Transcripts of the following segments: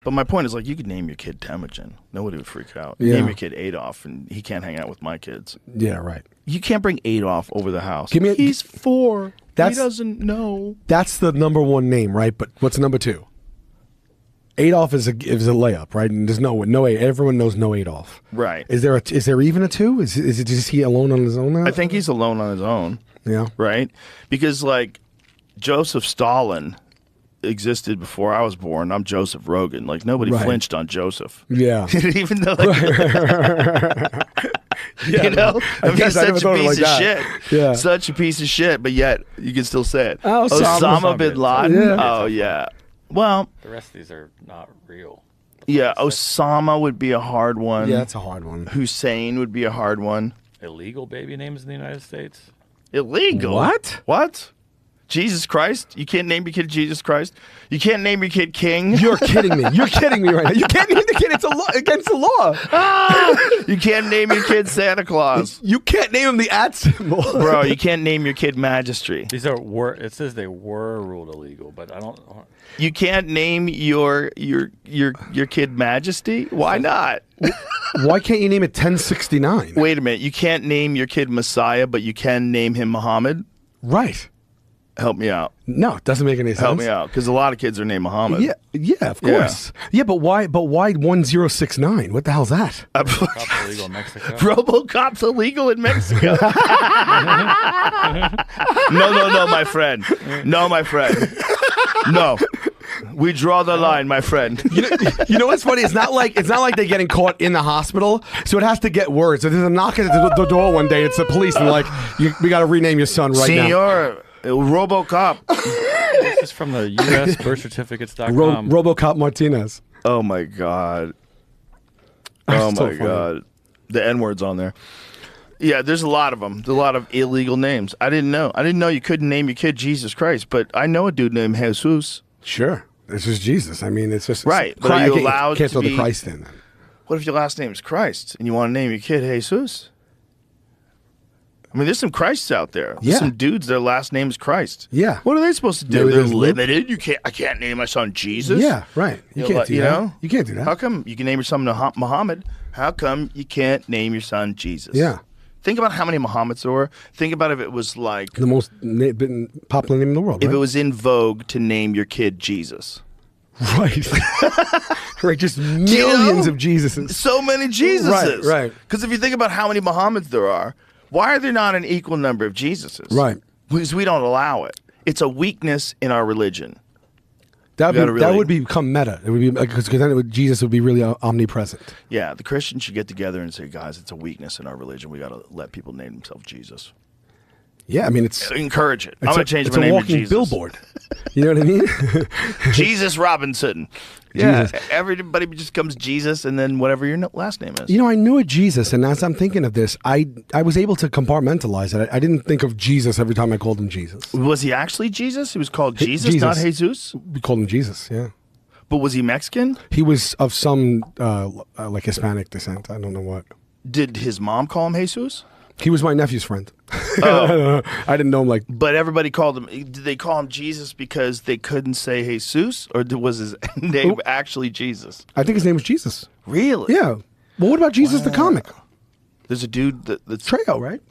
But my point is, like, you could name your kid Temujin. Nobody would freak out. Yeah. Name your kid Adolf, and he can't hang out with my kids. Yeah, right. You can't bring Adolf over the house. Give me He's 4. That's- He doesn't know. That's the number one name, right? But what's number 2? Adolf is a layup, right? And there's no everyone knows no Adolf. Right. Is there even a 2? Is it just he alone on his own now? I think he's alone on his own. Yeah. Right? Because, like, Joseph Stalin existed before I was born. I'm Joseph Rogan. Like, nobody flinched on Joseph. Yeah. Even though, like, you know, I mean, such a piece of shit. Yeah. Such a piece of shit, but yet you can still say it. Osama bin Laden. Yeah. Oh, yeah. Well, the rest of these are not real. Yeah, Osama would be a hard one. Yeah, that's a hard one. Hussein would be a hard one. Illegal baby names in the United States? Illegal? What? What? Jesus Christ? You can't name your kid Jesus Christ? You can't name your kid King? You're kidding me. You're kidding me right now. You can't name the kid. It's against the law. You can't name your kid Santa Claus. You can't name him the @ symbol. Bro, you can't name your kid Magistry. These it says they were ruled illegal, but I don't. You can't name your kid Majesty? Why not? Why can't you name it 1069? Wait a minute. You can't name your kid Messiah, but you can name him Muhammad? Right. Help me out. No, it doesn't make any sense. Help me out, because a lot of kids are named Muhammad. Yeah, of course. Yeah, but why 1069? What the hell's that? RoboCop's illegal in Mexico. RoboCop's illegal in Mexico. No, my friend. No, my friend. No. We draw the line, my friend. You know what's funny? It's not like they're getting caught in the hospital, so it has to get worse. So there's a knock at the door one day. It's the police, and like, we got to rename your son right now. Senor, RoboCop. This is from the U.S. birthcertificates.com. RoboCop Martinez. Oh my God. That's Oh so my funny. God. The N-word's on there. Yeah, there's a lot of them. There's a lot of illegal names. I didn't know. I didn't know you couldn't name your kid Jesus Christ, but I know a dude named Jesus. Sure. This is Jesus. I mean, it's just... Right, but are you allowed can't to throw be... the Christ in. What if your last name is Christ and you want to name your kid Jesus? I mean, there's some Christs out there. There's Yeah. some dudes, their last name is Christ. Yeah. What are they supposed to do? Maybe They're there's Luke. limited. I can't name my son Jesus. Yeah, right. You can't do that. You can't do that. How come you can name your son Muhammad? How come you can't name your son Jesus? Yeah. Think about how many Muhammads there were. Think about if it was like... The most popular name in the world, If right? it was in vogue to name your kid Jesus. Right. Right, just millions of Jesuses. So many Jesuses. Right. Because if you think about how many Muhammads there are, why are there not an equal number of Jesuses? Right. Because we don't allow it. It's a weakness in our religion. That really- would become meta. It would be because then Jesus would be really omnipresent. Yeah, the Christians should get together and say, guys, it's a weakness in our religion. We got to let people name themselves Jesus. Yeah, I mean it's Encourage it. I'm going to change it's my a name to walking Jesus. billboard. You know what I mean? Jesus Robinson. Yeah, Jesus. everybody just becomes Jesus and then whatever your last name is. You know, I knew a Jesus, and as I'm thinking of this, I was able to compartmentalize it. I didn't think of Jesus every time I called him Jesus. Was he actually Jesus? He was called Jesus, not Jesus? We called him Jesus, yeah. But was he Mexican? He was of some like Hispanic descent. I don't know what. Did his mom call him Jesus? He was my nephew's friend. Oh. I didn't know him like... But everybody called him... Did they call him Jesus because they couldn't say Jesus? Or was his name actually Jesus? I think his name was Jesus. Really? Yeah. Well, what about Jesus the comic? There's a dude that's... Trejo, right?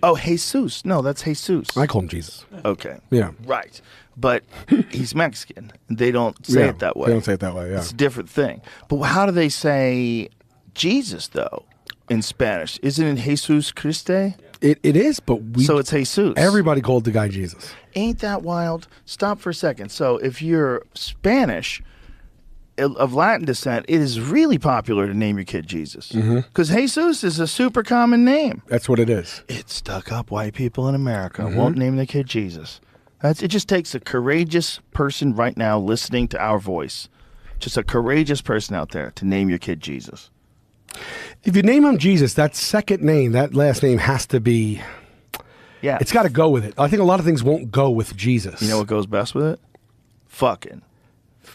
Oh, Jesus. No, that's Jesus. I call him Jesus. Okay. Yeah. Right. But he's Mexican. They don't say it that way. They don't say it that way, yeah. It's a different thing. But how do they say Jesus, though, in Spanish? Isn't it Jesus Christe? It is, but So it's Jesus. everybody called the guy Jesus. Ain't that wild? Stop for a second. So if you're Spanish of Latin descent, it is really popular to name your kid Jesus. Because Jesus is a super common name. That's what it is. It's stuck up white people in America won't name their kid Jesus. It just takes a courageous person right now listening to our voice. Just a courageous person out there to name your kid Jesus. If you name him Jesus, that second name, that last name has to be... Yeah. It's got to go with it. I think a lot of things won't go with Jesus. You know what goes best with it? Fucking.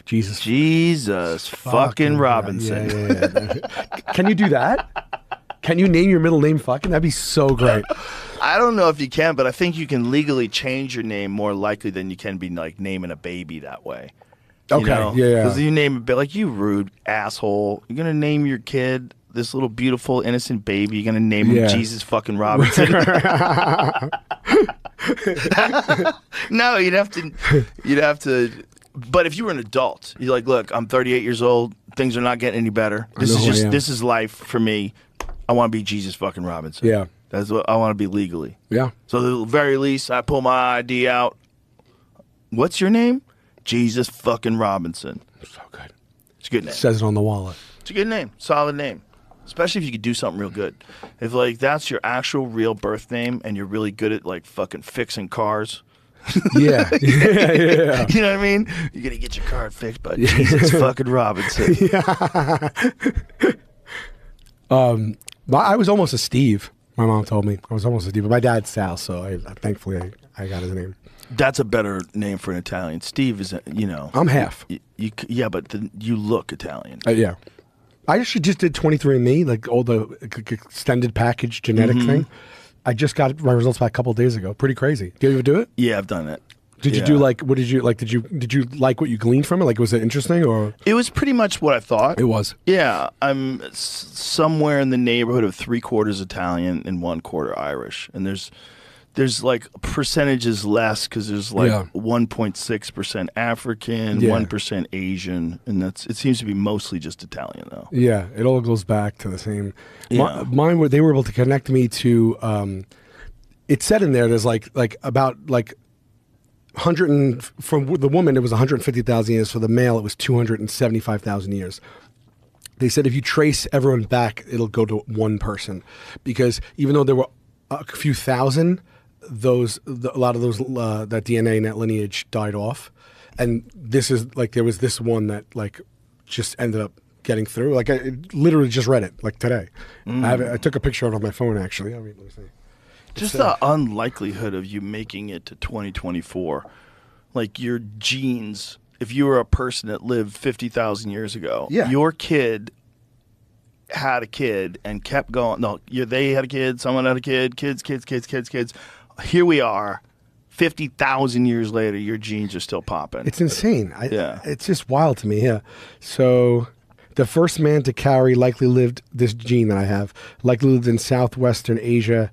Jesus. Jesus fucking Robinson. Yeah. Can you do that? Can you name your middle name fucking? That'd be so great. I don't know if you can, but I think you can legally change your name more likely than you can be like naming a baby that way. Okay, yeah. Because you name a bit like you rude asshole. You're gonna name your kid this little beautiful innocent baby. You're gonna name him Jesus fucking Robinson. No, you'd have to. But if you were an adult, you're like, look, I'm 38 years old. Things are not getting any better. This is life for me. I want to be Jesus fucking Robinson. Yeah. That's what I want to be legally. Yeah. So at the very least, I pull my ID out. What's your name? Jesus fucking Robinson. So good. It's a good name. It says it on the wallet. It's a good name. Solid name. Especially if you could do something real good. If like that's your actual real birth name and you're really good at like fucking fixing cars. Yeah. Yeah. You know what I mean? You're gonna get your car fixed by Jesus fucking Robinson. Yeah. I was almost a Steve. My mom told me I was almost a Steve, but my dad's Sal, so thankfully I got his name. That's a better name for an Italian. Steve is, I'm half. Yeah, but you look Italian. Yeah. I actually just did 23andMe, like all the extended package genetic thing. I just got my results back a couple of days ago. Pretty crazy. Did you ever do it? Yeah, I've done it. Did you do like? What did you like? Did you like what you gleaned from it? Like, was it interesting or? It was pretty much what I thought. It was. Yeah, I'm somewhere in the neighborhood of 3/4 Italian and 1/4 Irish, and there's like percentages less because there's like 1.6% African, 1% Asian, and it seems to be mostly just Italian though. Yeah, it all goes back to the same. Yeah. Mine they were able to connect me to. It said in there there's like about like 100 from the woman it was 150,000 years. For the male it was 275,000 years. They said if you trace everyone back, it'll go to one person, because even though there were a few thousand. A lot of those that DNA and that lineage died off, and this is like there was this one that like just ended up getting through. Like I literally just read it like today. I took a picture of it on my phone actually. Let me see. Just the unlikelihood of you making it to 2024, like your genes. If you were a person that lived 50,000 years ago, your kid had a kid and kept going. No, they had a kid. Someone had a kid. Kids. Here we are, 50,000 years later, your genes are still popping. It's insane. It's just wild to me, yeah. So the first man to carry likely lived, this gene that I have, likely lived in southwestern Asia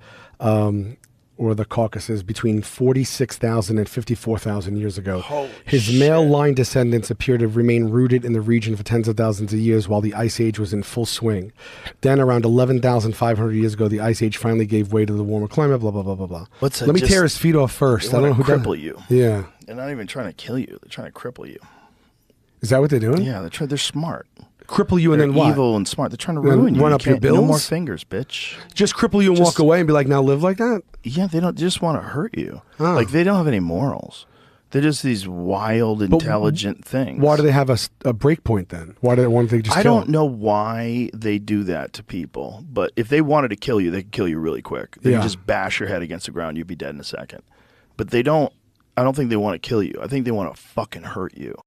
or the Caucasus between 46,000 and 54,000 years ago. His male line descendants appear to remain rooted in the region for tens of thousands of years while the Ice Age was in full swing. Then around 11,500 years ago, the Ice Age finally gave way to the warmer climate, blah, blah, blah, blah, blah. Let me tear his feet off first. They want to cripple you. Yeah. They're not even trying to kill you. They're trying to cripple you. Is that what they're doing? Yeah, they're smart. Cripple you and They're then what? evil and smart. They're trying to ruin you. Run up your bills? No more fingers, bitch. Just cripple you and walk away and be like, now live like that? Yeah, they just want to hurt you. Like they don't have any morals. They're just these wild, intelligent things. Why do they have a break point then? Why don't they just I kill don't know why they do that to people, but if they wanted to kill you, they could kill you really quick. They could just bash your head against the ground, you'd be dead in a second. But they don't. I don't think they want to kill you. I think they want to fucking hurt you.